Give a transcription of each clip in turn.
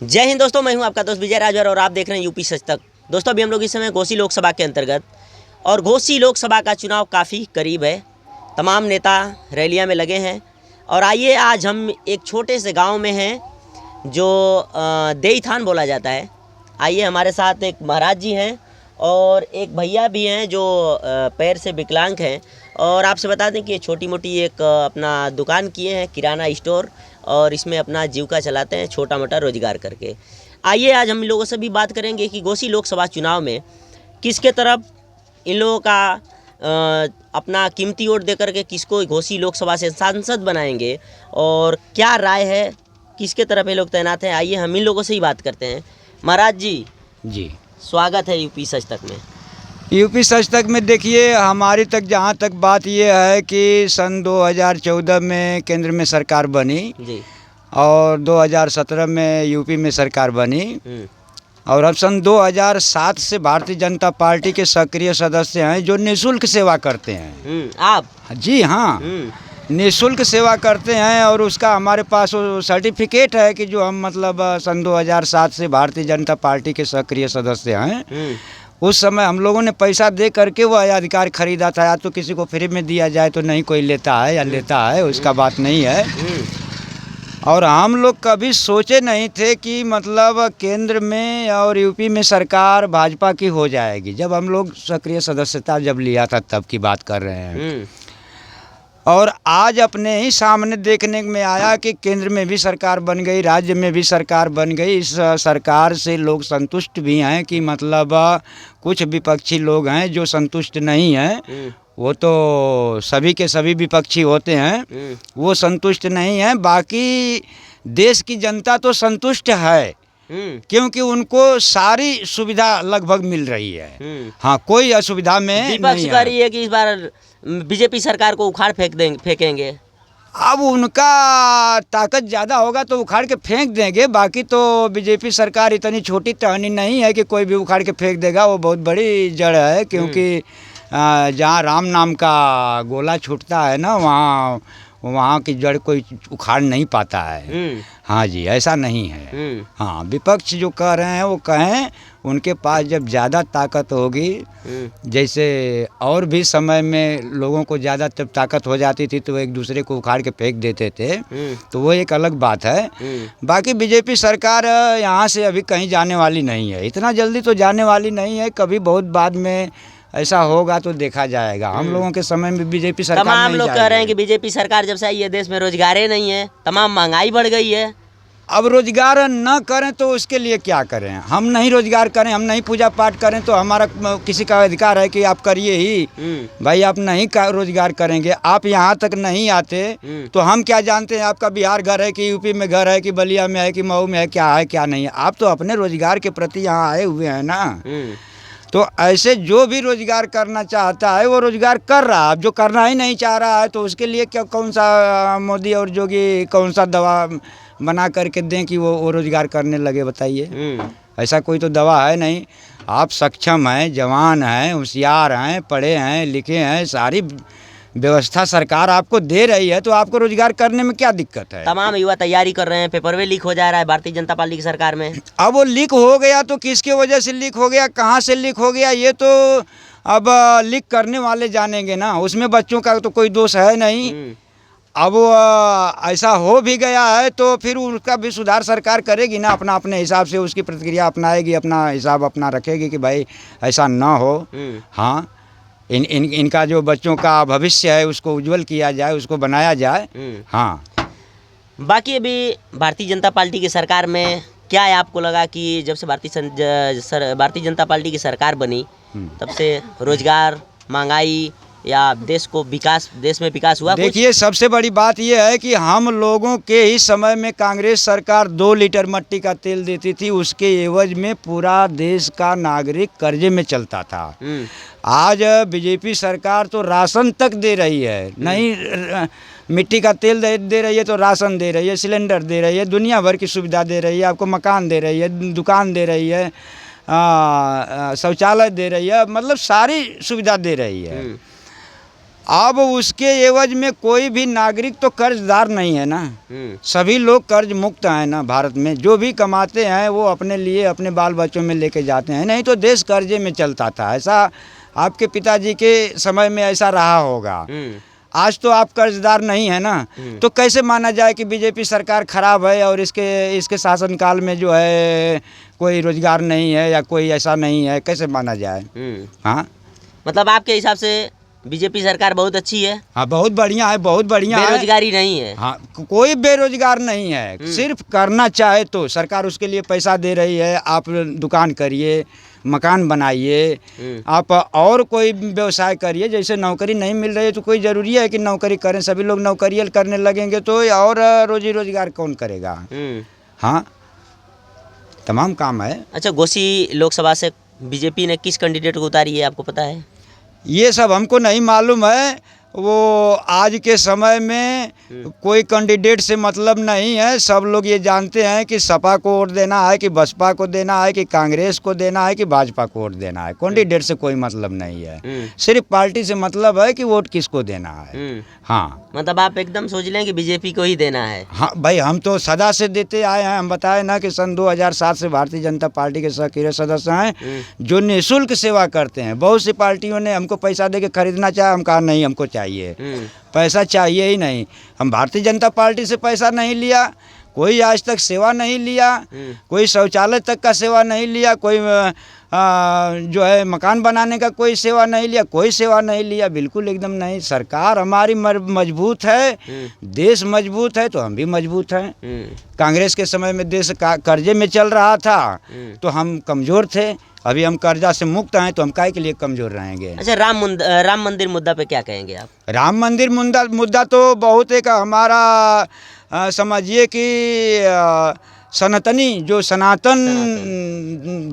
जय हिंद दोस्तों, मैं हूं आपका दोस्त विजय राजवर और आप देख रहे हैं यूपी सच तक। दोस्तों अभी हम लोग इस समय घोसी लोकसभा के अंतर्गत और घोसी लोकसभा का चुनाव काफ़ी करीब है। तमाम नेता रैलियां में लगे हैं और आइए आज हम एक छोटे से गांव में हैं जो देईथान बोला जाता है। आइए हमारे साथ एक महाराज जी हैं और एक भैया भी हैं जो पैर से विकलांग हैं। और आपसे बता दें कि ये छोटी मोटी एक अपना दुकान किए हैं, किराना स्टोर, और इसमें अपना जीविका चलाते हैं छोटा मोटा रोजगार करके। आइए आज हम लोगों से भी बात करेंगे कि घोसी लोकसभा चुनाव में किसके तरफ इन लोगों का अपना कीमती वोट दे करके किसको घोसी लोकसभा से सांसद बनाएंगे और क्या राय है, किसके तरफ ये लोग तैनात हैं। आइए हम इन लोगों से ही बात करते हैं। महाराज जी स्वागत है यूपी सच तक में। यूपी सच तक में देखिए, हमारी तक जहाँ तक बात ये है कि सन 2014 में केंद्र में सरकार बनी जी और 2017 में यूपी में सरकार बनी और अब सन 2007 से भारतीय जनता पार्टी के सक्रिय सदस्य हैं जो निःशुल्क सेवा करते हैं। आप? जी हाँ, निःशुल्क सेवा करते हैं और उसका हमारे पास वो सर्टिफिकेट है कि जो हम मतलब सन 2007 से भारतीय जनता पार्टी के सक्रिय सदस्य हैं। उस समय हम लोगों ने पैसा दे करके वो अधिकार खरीदा था। या तो किसी को फ्री में दिया जाए तो नहीं कोई लेता है या लेता है, उसका बात नहीं है। और हम लोग कभी सोचे नहीं थे कि मतलब केंद्र में और यूपी में सरकार भाजपा की हो जाएगी। जब हम लोग सक्रिय सदस्यता जब लिया था तब की बात कर रहे हैं। और आज अपने ही सामने देखने में आया कि केंद्र में भी सरकार बन गई, राज्य में भी सरकार बन गई। इस सरकार से लोग संतुष्ट भी हैं कि मतलब कुछ विपक्षी लोग हैं जो संतुष्ट नहीं हैं। वो तो सभी के सभी विपक्षी होते हैं, वो संतुष्ट नहीं हैं। बाकी देश की जनता तो संतुष्ट है क्योंकि उनको सारी सुविधा लगभग मिल रही है। हाँ, कोई असुविधा में विपक्ष नहीं कह रही है कि इस बार बीजेपी सरकार को उखाड़ फेंकेंगे। अब उनका ताकत ज़्यादा होगा तो उखाड़ के फेंक देंगे। बाकी तो बीजेपी सरकार इतनी छोटी टहनी नहीं है कि कोई भी उखाड़ के फेंक देगा। वो बहुत बड़ी जड़ है क्योंकि जहाँ राम नाम का गोला छूटता है ना, वहाँ की जड़ कोई उखाड़ नहीं पाता है। हाँ जी, ऐसा नहीं है। हाँ, विपक्ष जो कह रहे हैं वो कहें, उनके पास जब ज़्यादा ताकत होगी, जैसे और भी समय में लोगों को ज़्यादा जब ताकत हो जाती थी तो वो एक दूसरे को उखाड़ के फेंक देते थे, तो वो एक अलग बात है। बाकी बीजेपी सरकार यहाँ से अभी कहीं जाने वाली नहीं है, इतना जल्दी तो जाने वाली नहीं है। कभी बहुत बाद में ऐसा होगा तो देखा जाएगा। हम लोगों के समय में बीजेपी सरकार तमाम नहीं लोग कह रहे हैं कि बीजेपी सरकार जब से आई है देश में रोजगार ही नहीं है, तमाम महंगाई बढ़ गई है। अब रोजगार न करें तो उसके लिए क्या करें? हम नहीं रोजगार करें, हम नहीं पूजा पाठ करें तो हमारा किसी का अधिकार है कि आप करिए ही। भाई आप नहीं रोजगार करेंगे, आप यहाँ तक नहीं आते तो हम क्या जानते हैं आपका बिहार घर है कि यूपी में घर है कि बलिया में है कि मऊ में है, क्या है क्या नहीं है। आप तो अपने रोजगार के प्रति यहाँ आए हुए हैं ना। तो ऐसे जो भी रोजगार करना चाहता है वो रोजगार कर रहा है। अब जो करना ही नहीं चाह रहा है तो उसके लिए क्या, कौन सा मोदी और जोगी कौन सा दवा बना करके दें कि वो रोजगार करने लगे? बताइए, ऐसा कोई तो दवा है नहीं। आप सक्षम हैं, जवान हैं, होशियार हैं, पढ़े हैं, लिखे हैं, सारी व्यवस्था सरकार आपको दे रही है तो आपको रोजगार करने में क्या दिक्कत है? तमाम युवा तैयारी कर रहे हैं, पेपर वे लीक हो जा रहा है भारतीय जनता पार्टी की सरकार में। अब वो लीक हो गया तो किसके वजह से लीक हो गया, कहाँ से लीक हो गया, ये तो अब लीक करने वाले जानेंगे ना। उसमें बच्चों का तो कोई दोष है नहीं। अब ऐसा हो भी गया है तो फिर उसका भी सुधार सरकार करेगी ना, अपने हिसाब से उसकी प्रतिक्रिया अपनाएगी, अपना हिसाब अपना रखेगी कि भाई ऐसा ना हो। हाँ, इनका जो बच्चों का भविष्य है उसको उज्जवल किया जाए, उसको बनाया जाए। हाँ, बाकी अभी भारतीय जनता पार्टी की सरकार में क्या है, आपको लगा कि जब से भारतीय जनता पार्टी की सरकार बनी तब से रोजगार, महंगाई या देश में विकास हुआ? देखिए, सबसे बड़ी बात यह है कि हम लोगों के ही समय में कांग्रेस सरकार 2 लीटर मट्टी का तेल देती थी, उसके एवज में पूरा देश का नागरिक कर्जे में चलता था। आज बीजेपी सरकार तो राशन तक दे रही है। नहीं मिट्टी का तेल दे रही है तो राशन दे रही है, सिलेंडर दे रही है, दुनिया भर की सुविधा दे रही है। आपको मकान दे रही है, दुकान दे रही है, शौचालय दे रही है, मतलब सारी सुविधा दे रही है। अब उसके एवज में कोई भी नागरिक तो कर्जदार नहीं है ना, सभी लोग कर्ज मुक्त हैं ना। भारत में जो भी कमाते हैं वो अपने लिए अपने बाल बच्चों में लेके जाते हैं, नहीं तो देश कर्जे में चलता था। ऐसा आपके पिताजी के समय में ऐसा रहा होगा। आज तो आप कर्जदार नहीं है ना, तो कैसे माना जाए कि बीजेपी सरकार खराब है और इसके शासनकाल में जो है कोई रोजगार नहीं है या कोई ऐसा नहीं है, कैसे माना जाए? हाँ, मतलब आपके हिसाब से बीजेपी सरकार बहुत अच्छी है? हाँ, बहुत बढ़िया है, बहुत बढ़िया है। बेरोजगारी नहीं है? हाँ, कोई बेरोजगार नहीं है। सिर्फ करना चाहे तो सरकार उसके लिए पैसा दे रही है। आप दुकान करिए, मकान बनाइए, आप और कोई व्यवसाय करिए। जैसे नौकरी नहीं मिल रही है तो कोई ज़रूरी है कि नौकरी करें, सभी लोग नौकरी करने लगेंगे तो और रोजी रोजगार कौन करेगा? हाँ, तमाम काम है। अच्छा, घोसी लोकसभा से बीजेपी ने किस कैंडिडेट को उतारी है, आपको पता है? ये सब हमको नहीं मालूम है। वो आज के समय में कोई कैंडिडेट से मतलब नहीं है। सब लोग ये जानते हैं कि सपा को वोट देना है कि बसपा को देना है कि कांग्रेस को देना है कि भाजपा को वोट देना है। कैंडिडेट से कोई मतलब नहीं है, सिर्फ पार्टी से मतलब है कि वोट किसको देना है। हाँ, मतलब आप एकदम सोच लें कि बीजेपी को ही देना है? हाँ भाई, हम तो सदा से देते आए हैं। हम बताए ना कि सन 2007 से भारतीय जनता पार्टी के सक्रिय सदस्य हैं जो निःशुल्क सेवा करते हैं। बहुत सी पार्टियों ने हमको पैसा दे के खरीदना चाहा, हम कहा नहीं, हमको चाहिए, पैसा चाहिए ही नहीं। हम भारतीय जनता पार्टी से पैसा नहीं लिया, कोई आज तक सेवा नहीं लिया, कोई शौचालय तक का सेवा नहीं लिया, कोई जो है मकान बनाने का कोई सेवा नहीं लिया, कोई सेवा नहीं लिया, बिल्कुल एकदम नहीं। सरकार हमारी मजबूत है, देश मजबूत है तो हम भी मजबूत हैं। कांग्रेस के समय में देश कर्जे में चल रहा था तो हम कमज़ोर थे, अभी हम कर्जा से मुक्त हैं तो हम काहे के लिए कमज़ोर रहेंगे? अच्छा, राम मंदिर मुद्दा पे क्या कहेंगे आप? राम मंदिर मुद्दा तो बहुत एक हमारा समझिए कि सनातनी जो सनातन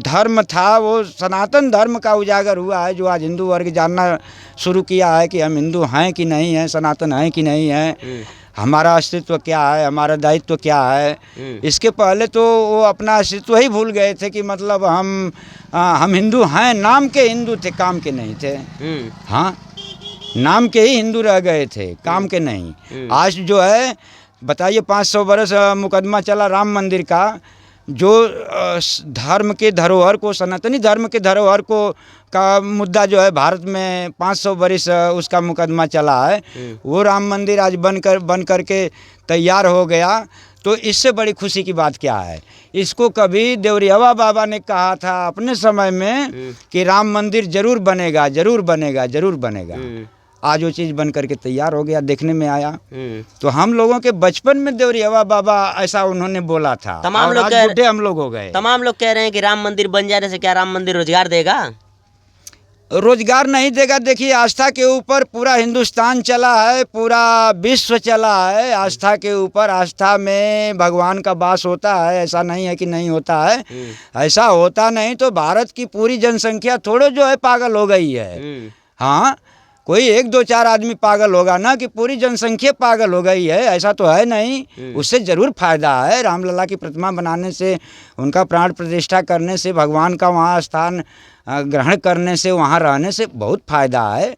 धर्म था, वो सनातन धर्म का उजागर हुआ है, जो आज हिंदू वर्ग जानना शुरू किया है कि हम हिंदू हैं कि नहीं हैं, सनातन हैं कि नहीं हैं, हमारा अस्तित्व क्या है, हमारा दायित्व क्या है। इसके पहले तो वो अपना अस्तित्व ही भूल गए थे कि मतलब हम हिंदू हैं, नाम के हिंदू थे, काम के नहीं थे। हाँ, नाम के ही हिंदू रह गए थे, काम के नहीं। आज जो है बताइए 500 बरस मुकदमा चला राम मंदिर का, जो धर्म के धरोहर को, सनातनी धर्म के धरोहर को का मुद्दा जो है भारत में 500 बरस उसका मुकदमा चला है, वो राम मंदिर आज बन करके तैयार हो गया। तो इससे बड़ी खुशी की बात क्या है? इसको कभी देवरिया बाबा ने कहा था अपने समय में कि राम मंदिर जरूर बनेगा, जरूर बनेगा, जरूर बनेगा। आज वो चीज़ बन करके तैयार हो गया, देखने में आया। तो हम लोगों के बचपन में देवरिया बाबा ऐसा उन्होंने बोला था, तमाम लोग बूढ़े हम लोग हो गए। तमाम लोग कह रहे हैं कि राम मंदिर बन जाने से क्या राम मंदिर रोजगार देगा? रोजगार नहीं देगा। देखिए, आस्था के ऊपर पूरा हिंदुस्तान चला है, पूरा विश्व चला है आस्था के ऊपर। आस्था में भगवान का वास होता है, ऐसा नहीं है कि नहीं होता है। ऐसा होता नहीं तो भारत की पूरी जनसंख्या थोड़े जो है पागल हो गई है। हाँ, कोई 1-2-4 आदमी पागल होगा ना कि पूरी जनसंख्या पागल हो गई है, ऐसा तो है नहीं। उससे ज़रूर फ़ायदा है। रामलला की प्रतिमा बनाने से, उनका प्राण प्रतिष्ठा करने से, भगवान का वहाँ स्थान ग्रहण करने से, वहाँ रहने से बहुत फ़ायदा है।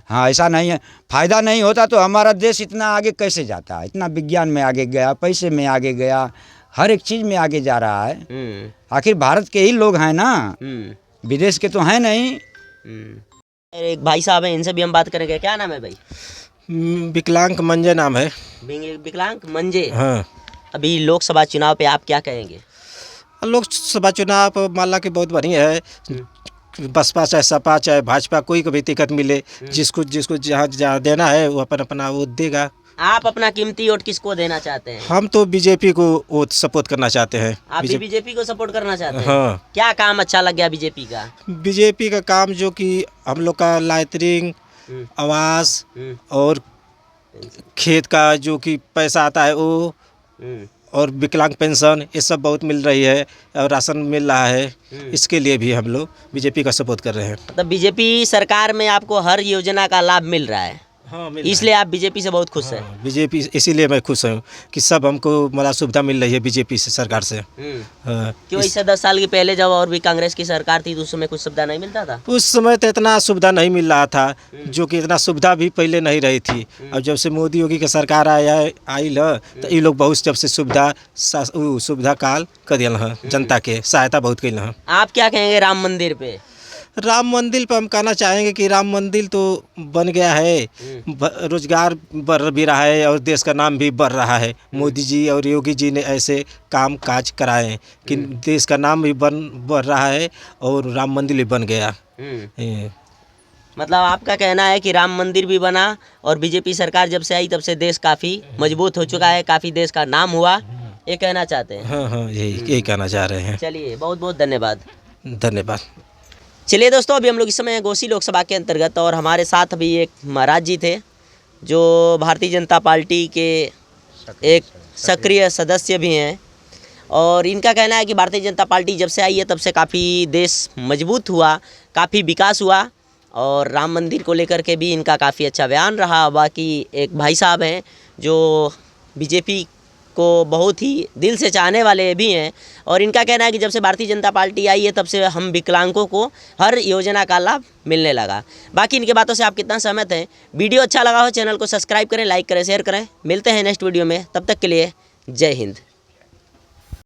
हाँ, ऐसा नहीं है। फ़ायदा नहीं होता तो हमारा देश इतना आगे कैसे जाता है? इतना विज्ञान में आगे गया, पैसे में आगे गया, हर एक चीज़ में आगे जा रहा है। आखिर भारत के ही लोग हैं ना, विदेश के तो हैं नहीं। एक भाई साहब हैं, इनसे भी हम बात करेंगे। क्या नाम है भाई? विकलांग मंजे नाम है। विकलांग मंजे। हाँ, अभी लोकसभा चुनाव पे आप क्या कहेंगे? लोकसभा चुनाव मान ला कि बहुत बढ़िया है। बसपा चाहे सपा चाहे भाजपा, कोई को भी टिकट मिले, जिसको जहाँ देना है वो अपना वो देगा। आप अपना कीमती वोट किसको देना चाहते हैं? हम तो बीजेपी को वोट सपोर्ट करना चाहते हैं। आप भी बीजेपी को सपोर्ट करना चाहते हैं? हाँ। क्या काम अच्छा लग गया बीजेपी का? बीजेपी का काम जो कि हम लोग का लैट्रिन, आवास और खेत का जो कि पैसा आता है वो, और विकलांग पेंशन, ये सब बहुत मिल रही है, और राशन मिल रहा है। इसके लिए भी हम लोग बीजेपी का सपोर्ट कर रहे हैं। मतलब बीजेपी सरकार में आपको हर योजना का लाभ मिल रहा है? हाँ, मिल रहा इसलिए आप बीजेपी से बहुत खुश हैं। है। बीजेपी इसीलिए मैं खुश हूँ कि सब हमको मतलब सुविधा मिल रही है बीजेपी से सरकार से। हाँ, क्यों इससे 10 साल की पहले जब और भी कांग्रेस की सरकार थी तो उस समय कुछ सुविधा नहीं मिलता था? उस समय तो इतना सुविधा नहीं मिल रहा था, जो कि इतना सुविधा भी पहले नहीं रही थी। अब जब से मोदी योगी की सरकार आई तो ये लोग बहुत जब से सुविधा काल कर दिया है, जनता के सहायता बहुत कैल है। आप क्या कहेंगे राम मंदिर पे? राम मंदिर पर हम कहना चाहेंगे कि राम मंदिर तो बन गया है, रोजगार बढ़ भी रहा है और देश का नाम भी बढ़ रहा है। मोदी जी और योगी जी ने ऐसे काम काज कराए हैं कि देश का नाम भी बढ़ रहा है और राम मंदिर भी बन गया। मतलब आपका कहना है कि राम मंदिर भी बना और बीजेपी सरकार जब से आई तब से देश काफ़ी मजबूत हो चुका है, काफ़ी देश का नाम हुआ, ये कहना चाहते हैं? हाँ हाँ, यही कहना चाह रहे हैं। चलिए, बहुत बहुत धन्यवाद। धन्यवाद। चलिए दोस्तों, अभी हम लोग इस समय घोसी लोकसभा के अंतर्गत और हमारे साथ अभी एक महाराज जी थे जो भारतीय जनता पार्टी के एक सक्रिय सदस्य भी हैं और इनका कहना है कि भारतीय जनता पार्टी जब से आई है तब से काफ़ी देश मजबूत हुआ, काफ़ी विकास हुआ और राम मंदिर को लेकर के भी इनका काफ़ी अच्छा बयान रहा। बाकी एक भाई साहब हैं जो बीजेपी को बहुत ही दिल से चाहने वाले भी हैं और इनका कहना है कि जब से भारतीय जनता पार्टी आई है तब से हम विकलांगों को हर योजना का लाभ मिलने लगा। बाकी इनके बातों से आप कितना सहमत हैं? वीडियो अच्छा लगा हो चैनल को सब्सक्राइब करें, लाइक करें, शेयर करें। मिलते हैं नेक्स्ट वीडियो में, तब तक के लिए जय हिंद।